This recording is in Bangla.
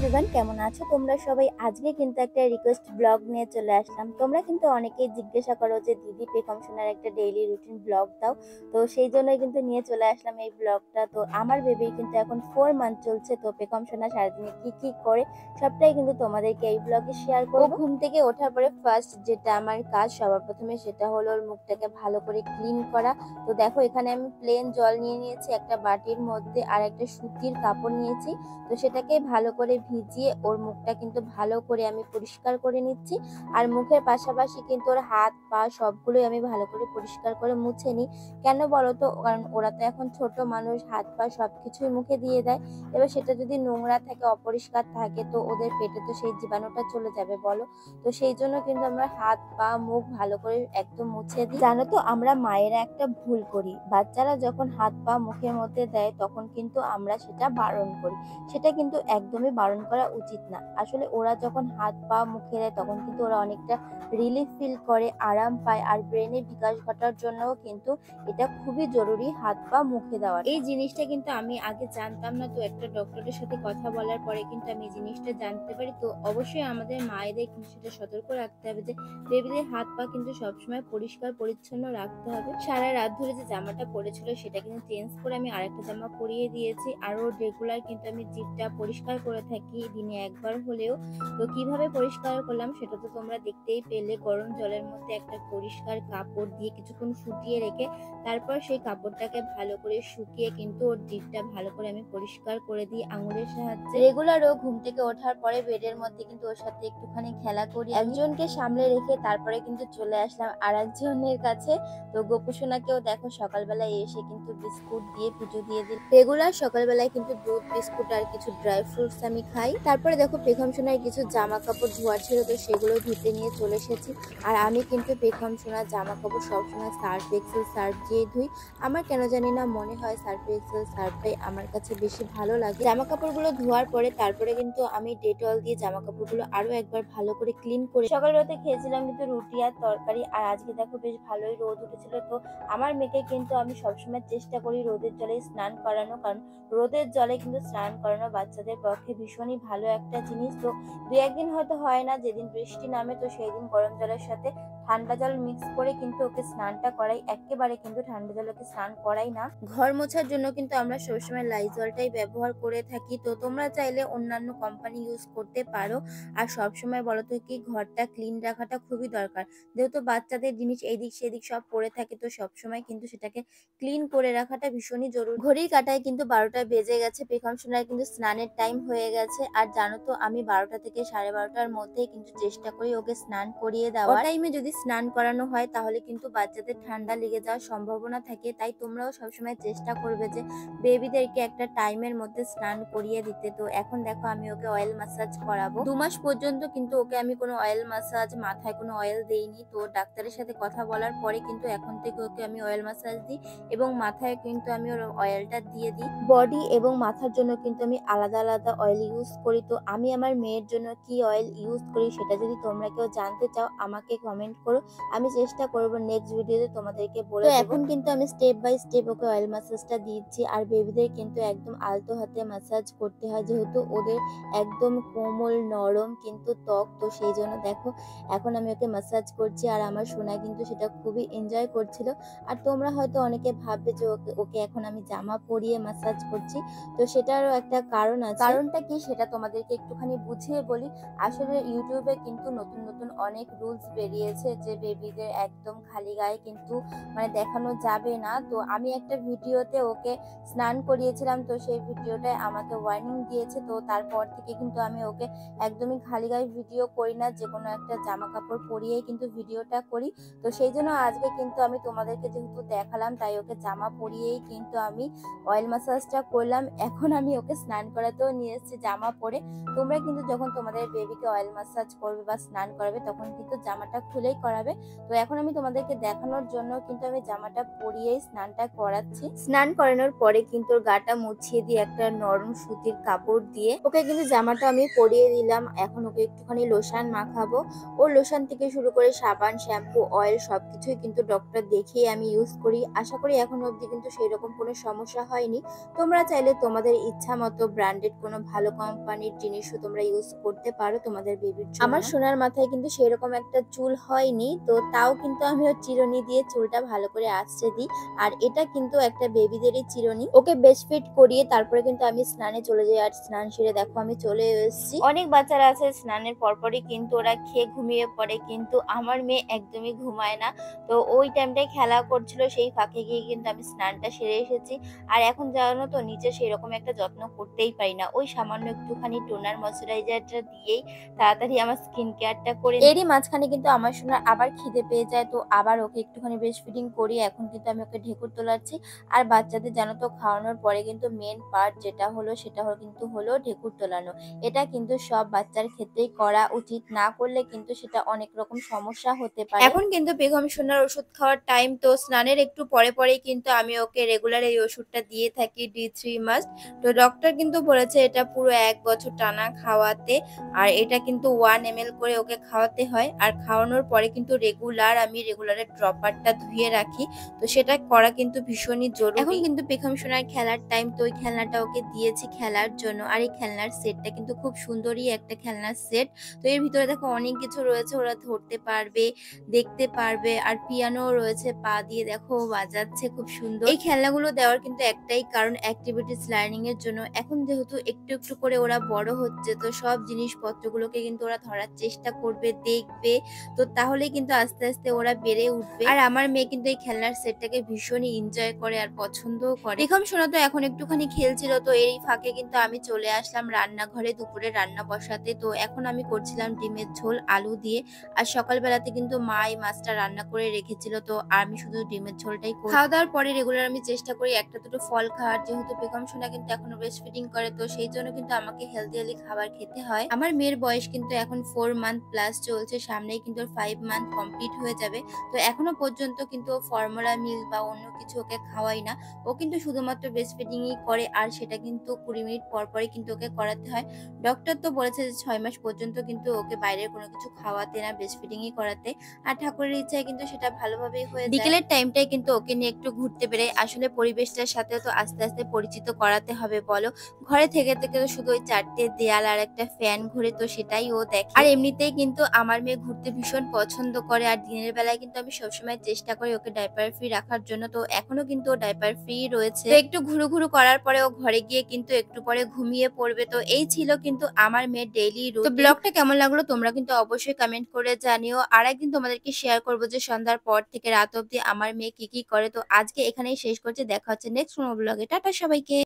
এভরিওয়ান, কেমন আছো তোমরা সবাই? আজকে কিন্তু একটা রিকোয়েস্ট ব্লগ নিয়ে চলে আসলাম। তোমরা কিন্তু অনেকেই জিজ্ঞাসা করো যে দিদি পেখম সোনার একটা ডেইলি রুটিন ব্লগ দাও। তো সেই জন্যই কিন্তু নিয়ে চলে আসলাম এই ব্লগটা। তো আমার বেবির কিন্তু এখন 4 মান্থ চলছে। তো পেখম সোনা সারাদিনে কি করে সবটাই কিন্তু তোমাদেরকে এই ব্লগে শেয়ার করব। ঘুম থেকে ওঠার পরে ফার্স্ট যেটা আমার কাজ সবার প্রথমে সেটা হলো ওর মুখটাকে ভালো করে ক্লিন করা। তো দেখো এখানে আমি প্লেন জল নিয়ে নিয়েছি একটা বাটির মধ্যে, আর একটা সুতির কাপড় নিয়েছি। তো সেটাকে ভালো করে ভিজিয়ে ওর মুখটা কিন্তু ভালো করে আমি পরিষ্কার করে নিচ্ছি। আর মুখের পাশাপাশি কিন্তু ওর হাত পা সবগুলোই আমি ভালো করে পরিষ্কার করে মুছে নিই। কেন বলো তো? কারণ ওরা তো এখন ছোট মানুষ, হাত পা সবকিছুই মুখে দিয়ে দেয়। এবার সেটা যদি নোংরা থাকে, অপরিষ্কার থাকে, তো ওদের পেটে তো সেই জীবাণুটা চলে যাবে বলো। তো সেই জন্য কিন্তু আমরা হাত পা মুখ ভালো করে একদম মুছে দিই। জানো তো, আমরা মায়েরা একটা ভুল করি, বাচ্চারা যখন হাত পা মুখের মধ্যে দেয় তখন কিন্তু আমরা সেটা বারণ করি। সেটা কিন্তু একদমই বারণ করা উচিত না। আসলে ওরা যখন হাত পা মুখে দেয় তখন কিন্তু ওরা অনেকটা রিলিফ ফিল করে, আরাম পায়। আর ব্রেনের বিকাশ ঘটার জন্যও কিন্তু এটা খুবই জরুরি, হাত পা মুখে দেওয়া। এই জিনিসটা কিন্তু আমি আগে জানতাম না। তো একটা ডক্টরের সাথে কথা বলার পরে কিন্তু আমি জিনিসটা জানতে পারি। তো অবশ্যই আমাদের মায়েদের কিন্তু সেটা সতর্ক রাখতে হবে যে বেবিদের হাত পা কিন্তু সবসময় পরিষ্কার পরিচ্ছন্ন রাখতে হবে। সারা রাত ধরে যে জামাটা পরেছিল সেটা কিন্তু চেঞ্জ করে আমি আরেকটা জামা পরিয়ে দিয়েছি। আরও রেগুলার কিন্তু আমি জিভটা পরিষ্কার করে থাকি দিনে একবার হলেও। তো কিভাবে পরিষ্কার করলাম সেটা তো তোমরা দেখতেই পেলে। গরম জলের মধ্যে একটা পরিষ্কার কাপড় দিয়ে কিছুক্ষণ ফুটিয়ে রেখে তারপর সেই কাপড়টাকে ভালো করে শুকিয়ে কিন্তু ওর জিভটা ভালো করে আমি পরিষ্কার করে দিই আঙুলের সাহায্যে। রেগুলারও ঘুম থেকে ওঠার পরে বেডের মধ্যে কিন্তু ওর সাথে একটুখানি খেলা করি। একজনকে সামলে রেখে তারপরে কিন্তু চলে আসলাম আর একজনের কাছে। তো গোপুসোনাকেও দেখো সকালবেলায় এসে কিন্তু বিস্কুট দিয়ে পুজো দিয়ে দিই। রেগুলার সকালবেলায় কিন্তু দুধ বিস্কুট আর কিছু ড্রাই ফ্রুটস আমি খাই। তারপরে দেখো পেখম সোনার কিছু জামা কাপড় ধোয়ার ছিল, তো সেগুলো ধুতে নিয়ে চলে এসেছি। আর আমি কিন্তু পেখম সোনার জামা কাপড় সবসময় সার্ফ এক্সেল সার্ফ দিয়ে ধুই। আমার কেন জানি না মনে হয় সার্ফ এক্সেল সার্ফটাই আমার কাছে বেশি ভালো লাগে। জামা কাপড়গুলো ধোয়ার পরে তারপরে কিন্তু আমি ডেটল দিয়ে জামা কাপড়গুলো আরো একবার ভালো করে ক্লিন করে। সকালবেলাতে খেয়েছিলাম কিন্তু রুটি আর তরকারি। আর আজকে দেখো বেশ ভালোই রোদ উঠেছিল। তো আমার মেয়েকে কিন্তু আমি সবসময় চেষ্টা করি রোদের জলে স্নান করানো, কারণ রোদের জলে কিন্তু স্নান করানো বাচ্চাদের পক্ষে ভীষণই ভালো একটা জিনিস। তো দু একদিন হয়তো হয় না, যেদিন বৃষ্টি নামে তো সেই দিন গরম জলের সাথে ঠান্ডা জল মিক্স করে কিন্তু ওকে স্নানটা করাই। একেবারে কিন্তু ঠান্ডা জলে ওকে স্নান করাই না। ঘর মোছার জন্য কিন্তু আমরা সবসময় লাইজলটাই ব্যবহার করে থাকি। তো তোমরা চাইলে অন্যান্য কোম্পানি ইউজ করতে পারো। আর সবসময় বলো তো কি, ঘরটা ক্লিন রাখাটা খুবই দরকার। যেহেতু বাচ্চাদের জিনিস এইদিক সেদিক সব পড়ে থাকে, তো সবসময় কিন্তু সেটাকে ক্লিন করে রাখাটা ভীষণই জরুরি। ঘড়ির কাঁটায় কিন্তু 12টা বেজে গেছে। পেখম সোনার কিন্তু স্নানের টাইম হয়ে গেছে। আর জানো তো, আমি 12টা থেকে 12:30টার মধ্যেই কিন্তু চেষ্টা করি ওকে স্নান করিয়ে দেওয়ার। টাইমে যদি স্নান করানো হয় তাহলে কিন্তু বাচ্চাদের ঠান্ডা লেগে যাওয়ার সম্ভাবনা থাকে। তাই তোমরাও সবসময় চেষ্টা করবে যে বেবিদেরকে একটা টাইমের মধ্যে স্নান করিয়ে দিতে। তো এখন দেখো আমি ওকে অয়েল ম্যাসাজ করাবো। 2 মাস পর্যন্ত কিন্তু ওকে আমি কোনো অয়েল ম্যাসাজ, মাথায় কোনো অয়েল দেইনি। তো ডাক্তারের সাথে কথা বলার পরে কিন্তু এখন থেকে ওকে আমি অয়েল ম্যাসাজ দিই এবং মাথায় কিন্তু আমি ওর অয়েলটা দিয়ে দিই। বডি এবং মাথার জন্য কিন্তু আমি আলাদা আলাদা অয়েল ইউজ করি। তো আমি আমার মেয়ের জন্য কি অয়েল ইউজ করি সেটা যদি তোমরা কেউ জানতে চাও আমাকে কমেন্ট করো। আমি চেষ্টা করব নেক্সট ভিডিওতে তোমাদেরকে বলে দেব। এখন কিন্তু আমি step by step okay oil ম্যাসাজটা দিচ্ছি। আর বেবিদের কিন্তু একদম আলতো হাতে ম্যাসাজ করতে হয়, যেহেতু ওদের একদম কোমল নরম কিন্তু ত্বক। তো সেই জন্য দেখো এখন আমি ওকে ম্যাসাজ করছি আর আমার সোনা কিন্তু সেটা খুবই এনজয় করছিল। আর তোমরা হয়তো অনেকে ভাববে যে ওকে এখন আমি জামা পরিয়ে ম্যাসাজ করছি। তো সেটারও একটা কারণ আছে। কারণটা কি সেটা তোমাদেরকে একটুখানি বুঝিয়ে বলি। আসলে ইউটিউবে কিন্তু নতুন নতুন অনেক রুলস বেরিয়েছে যে বেবিদের একদম খালি গায়ে কিন্তু মানে দেখানো যাবে না। তো আমি একটা ভিডিওতে ওকে স্নান করিয়েছিলাম, তো সেই ভিডিওটায় আমাকে ওয়ার্নিং দিয়েছে। তো তারপর থেকে কিন্তু আমি ওকে একদমই খালি গায়ে ভিডিও করি না, যে কোনো একটা জামা কাপড় পরিয়েই কিন্তু ভিডিওটা করি। তো সেই জন্য আজকে কিন্তু আমি তোমাদেরকে যেহেতু দেখালাম, তাই ওকে জামা পরিয়েই কিন্তু আমি অয়েল ম্যাসাজটা করলাম। এখন আমি ওকে স্নান করাতেও নিয়ে এসেছি জামা পরে। তোমরা কিন্তু যখন তোমাদের বেবিকে অয়েল ম্যাসাজ করবে বা স্নান করাবে তখন কিন্তু জামাটা খুলেই করাবে। তো এখন আমি তোমাদেরকে দেখানোর জন্য কিন্তু আমি জামাটা পরিয়েই স্নানটা করাচ্ছি। স্নান করানোর পরে কিন্তু ওর গাটা মুছিয়ে দিয়ে একটা নরম সুতির কাপড় দিয়ে ওকে কিন্তু জামাটা আমি পরিয়ে দিলাম। এখন ওকে একটুখানি লোশন মাখাবো। ওর লোশন থেকে শুরু করে সাবান, শ্যাম্পু, অয়েল সবকিছুই কিন্তু ডক্টর দেখিয়ে আমি ইউজ করি। আশা করি এখনো অবধি কিন্তু সেরকম কোনো সমস্যা হয়নি। তোমরা চাইলে তোমাদের ইচ্ছা মতো ব্র্যান্ডেড কোনো ভালো কোম্পানির জিনিসও তোমরা ইউজ করতে পারো তোমাদের বেবির জন্য। আমার সোনার মাথায় কিন্তু সেরকম একটা চুল হয়নি, তো তাও কিন্তু আমি ওর চিরুনি দিয়ে চুলটা ভালো করে আঁচড়ে দিই। আর এটা কিন্তু একটা বেবিদেরই চিরুনি। ওকে ব্রেস্টফিড করিয়ে তারপরে কিন্তু আমি স্নানে চলে যাই। আর স্নান সেরে দেখো আমি চলে এসেছি। অনেক বাচ্চারা আছে স্নানের পরপরই কিন্তু ওরা খেয়ে ঘুমিয়ে পড়ে, কিন্তু আমার মেয়ে একদমই ঘুমায় না। তো ওই টাইমটায় খেলা করছিল, সেই ফাঁকে গিয়ে কিন্তু আমি স্নানটা সেরে এসেছি। আর এখন জানো তো নিজে সেরকম একটা যত্ন করতেই পারি না, ওই সামান্য একটুখানি টোনার ময়শ্চারাইজারটা দিয়েই তাড়াতাড়ি আমার স্কিন কেয়ারটা করে এরই মাঝখানে কিন্তু আমার সোনার আবার খিদে পেয়ে যায়, তো আবার ওকে একটুখানি ব্রেস্ট ফিডিং করি। এখন কিন্তু আমি ওকে ঢেকুর তোলাচ্ছি। আর বাচ্চাদের জানো তো খাওয়ানোর পরে কিন্তু মেন পার্ট যেটা হলো সেটা কিন্তু হলো ঢেকুর তোলানো। এটা কিন্তু সব বাচ্চার ক্ষেত্রেই করা উচিত, না করলে কিন্তু সেটা অনেক রকম সমস্যা হতে পারে। এখন কিন্তু বেগম সোনার ওষুধ খাওয়ার টাইম, তো স্নানের একটু পরে পরেই কিন্তু আমি ওকে রেগুলার এই ওষুধটা দিয়ে থাকি, D3 মাস্ট। তো ডক্টর কিন্তু বলেছে এটা পুরো 1 বছর টানা খাওয়াতে। আর এটা কিন্তু 1 ml করে ওকে খাওয়াতে হয়। আর খাওয়ানোর পরে কিন্তু রেগুলারের ড্রপারটা ধুয়ে রাখি। তো সেটা করা কিন্তু ভীষণই জরুরি। এখন কিন্তু বেগম সোনার খেলার টাইম, তো ওই খেলনাটা ওকে দিয়েছি খেলার জন্য। আর এই খেলনার সেটটা কিন্তু খুব সুন্দরই একটা খেলনার সেট। তো এর ভিতরে দেখো অনেক কিছু রয়েছে, ওরা ধরতে পারবে, দেখতে পারবে। আর পিয়ানো রয়েছে, পা দিয়ে দেখো বাজাচ্ছে খুব সুন্দর। এই খেলনাগুলো দেওয়ার কিন্তু একটাই কারণ, অ্যাক্টিভিটিস লার্নিং এর জন্য। এখন যেহেতু একটু একটু করে ওরা বড় হচ্ছে, তো সব জিনিসপত্রগুলোকে কিন্তু ওরা ধরার চেষ্টা করবে, দেখবে। তো তাহলেই কিন্তু আস্তে আস্তে ওরা বেড়ে উঠবে। আর আমার মেয়ে কিন্তু এই খেলনার সেটটাকে ভীষণই এনজয় করে আর পছন্দও করে। বেগম সোনা তো এখন একটুখানি খেলছিল, তো এই ফাঁকে কিন্তু আমি চলে আসলাম রান্নাঘরে দুপুরে রান্না বসাতে। তো এখন আমি করছিলাম ডিমের ঝোল আলু দিয়ে। আর সকালবেলাতে কিন্তু মা এই মাছটা রান্না করে রেখেছিল, তো আমি শুধু ডিমের ঝোলটাই করি। খাওয়া দাওয়ার পরে রেগুলার আমি চেষ্টা করি একটা দুটো ফল খাওয়ার, যেহেতু বেগম সোনা কিন্তু এখনো ব্রেস্ট ফিডিং করে, তো সেই জন্য কিন্তু আমাকে হেলদি খাবার খেতে হয়। আমার মেয়ের বয়স কিন্তু এখন 4 মান্থ প্লাস চলছে, সামনেই কিন্তু 5 মান্থ কমপ্লিট হয়ে যাবে। তো এখনো পর্যন্ত কিন্তু ফর্মুলা মিল্ক বা অন্য কিছু ওকে খাওয়াই না। ও কিন্তু শুধুমাত্র ব্রেস্ট ফিডিংই করে, আর সেটা কিন্তু 20 মিনিট পর পরই কিন্তু ওকে করাতে হয়। ডক্টর তো বলেছে যে 6 মাস পর্যন্ত কিন্তু ওকে বাইরের কোনো কিছু খাওয়াতে না, ব্রেস্ট ফিডিংই করাতে। আর ঠাকুরের ইচ্ছায় কিন্তু সেটা ভালোভাবেই হয়ে যায়। বিকেলের টাইমটাই কিন্তু ওকে নিয়ে একটু ঘুরতে বেরোই। আসলে পরিবেশটার সাথে তো আস্তে আস্তে পরিচিত করাতে হবে বলো। ঘরে থেকে থেকে তো শুধু ওই 4টে দেয়াল আর একটা ফ্যান ঘুরে, তো সেটাই ও দেখে। আর এমনিতেই কিন্তু আমার মেয়ে ঘুরতে ভীষণ পছন্দ করে। আর দিনের বেলায় কিন্তু আমি সবসময় চেষ্টা করি ওকে ডাইপার ফ্রি রাখার জন্য। তো এখনো কিন্তু ও ডাইপার ফ্রি রয়েছে। তো একটু ঘুরু করার পরে ও ঘরে গিয়ে কিন্তু একটু পরে ঘুমিয়ে পড়বে। তো এই ছিল কিন্তু আমার মেয়ের ডেইলি রুটিন। তো ব্লগটা কেমন লাগলো তোমরা কিন্তু অবশ্যই কমেন্ট করে জানিও। আর একদিন তোমাদেরকে শেয়ার করবো যে সন্ধ্যার পর থেকে রাত অবধি আমার মেয়ে কি কি করে। তো আজকে এখানেই শেষ করছি, দেখা হচ্ছে নেক্সট কোনো ব্লগে। টাটা সবাইকে।